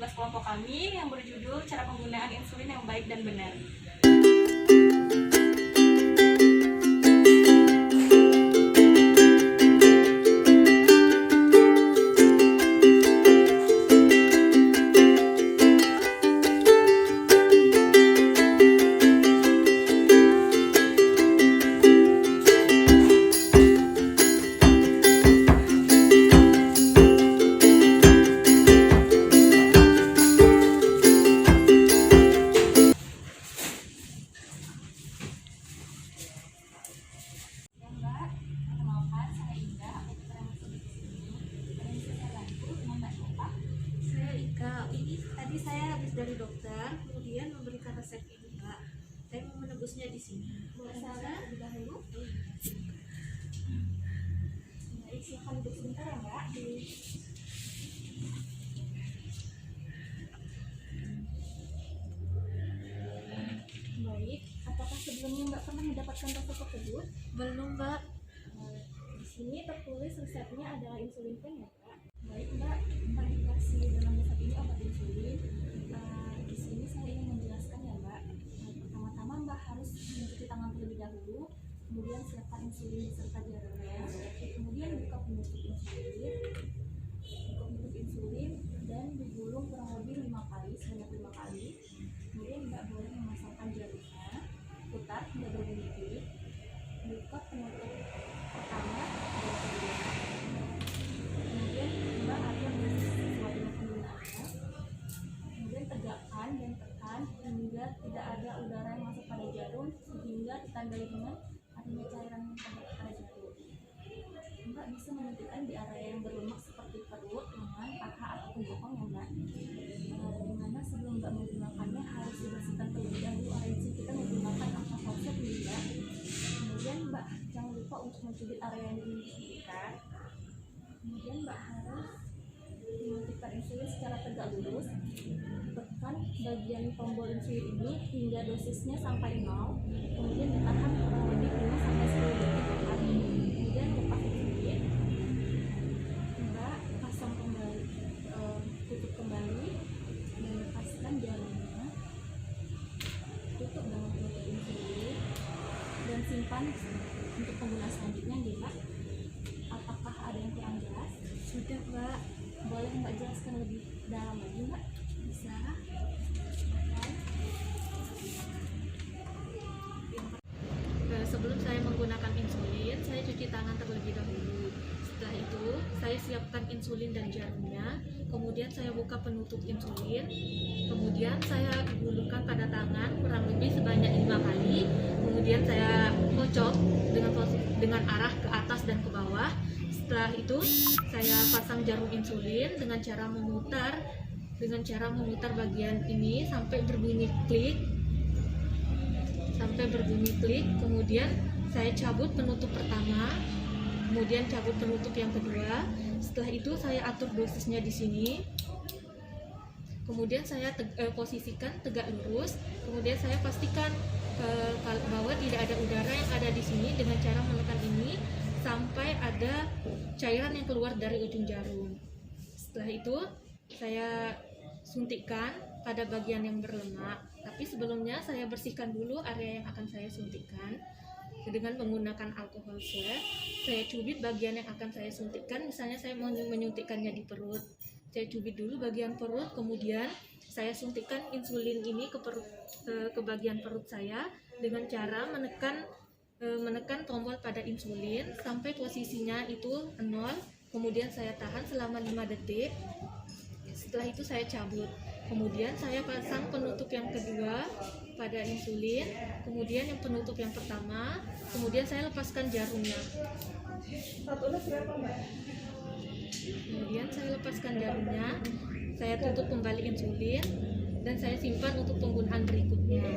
tugas kelompok kami yang berjudul cara penggunaan insulin yang baik dan benar. Tadi saya habis dari dokter, kemudian memberikan resep ini, Mbak. Saya mau menebusnya di sini. Boleh saya lebih dahulu? Baik, silakan duduk sebentar ya, Mbak. Baik, apakah sebelumnya Mbak pernah mendapatkan resep tersebut? Belum, Mbak. Di sini tertulis resepnya adalah insulin pen ya, Mbak. Baik, Mbak dikasih dalam resep ini obat insulin. Di sini saya ingin menjelaskan ya, Mbak. Pertama-tama Mbak harus mencuci tangan terlebih dahulu, kemudian siapkan insulin beserta jarumnya, kemudian buka penutup insulin dan digulung kurang lebih 5 kali, sebanyak 5 kali. Kemudian Mbak boleh memasangkan jarumnya, putar hingga berbunyi klik, buka penutup pertama dan kedua. Kemudian Mbak akan sesuai dengan penggunaannya. Kemudian tegakkan dan tekan hingga tidak ada udara yang masuk pada jarum, sehingga ditandai dengan adanya cairan yang masuk pada jarum. Mbak bisa menyuntikkan di area yang berlemak seperti perut, lengan, paha ataupun bokong ya, Mbak. Dimana sebelum Mbak menggunakannya harus dibersihkan terlebih dahulu area yang kita menggunakan angka korset nih, Mbak. Kemudian Mbak jangan lupa untuk mencubit area yang disuntikkan. Kemudian Mbak harus menyuntikkan insulin secara tegak lurus. Tekan bagian tombol insulin ini hingga dosisnya sampai 0. Kemudian ditahan kurang lebih 5 sampai 10 detik. Kemudian lepas insulin. Mbak pasang kembali, tutup kembali dan lepaskan jarumnya. Tutup dengan penutup insulin dan simpan untuk penggunaan selanjutnya, ya, Mbak. Apakah ada yang kurang jelas? Sudah, Mbak. Boleh Mbak jelaskan lebih dalam lagi, Mbak? Bisa. Sebelum saya menggunakan insulin, saya cuci tangan terlebih dahulu. Setelah itu, saya siapkan insulin dan jarumnya. Kemudian saya buka penutup insulin. Kemudian saya gulungkan pada tangan kurang lebih sebanyak 5 kali. Kemudian saya kocok dengan arah ke atas dan ke bawah. Setelah itu, saya pasang jarum insulin dengan cara memutar bagian ini sampai berbunyi klik. Kemudian saya cabut penutup pertama, kemudian cabut penutup yang kedua. Setelah itu saya atur dosisnya di sini. Kemudian saya posisikan tegak lurus. Kemudian saya pastikan bahwa tidak ada udara yang ada di sini dengan cara menekan ini sampai ada cairan yang keluar dari ujung jarum. Setelah itu saya suntikkan pada bagian yang berlemak. Tapi sebelumnya saya bersihkan dulu area yang akan saya suntikkan dengan menggunakan alkohol swab. Saya cubit bagian yang akan saya suntikkan. Misalnya saya mau menyuntikkannya di perut, saya cubit dulu bagian perut, kemudian saya suntikkan insulin ini ke bagian perut saya dengan cara menekan tombol pada insulin sampai posisinya itu 0. Kemudian saya tahan selama 5 detik. Setelah itu saya cabut. Kemudian saya pasang penutup yang kedua pada insulin, kemudian yang penutup yang pertama, kemudian saya lepaskan jarumnya. Kemudian saya lepaskan jarumnya, saya tutup kembali insulin, dan saya simpan untuk penggunaan berikutnya.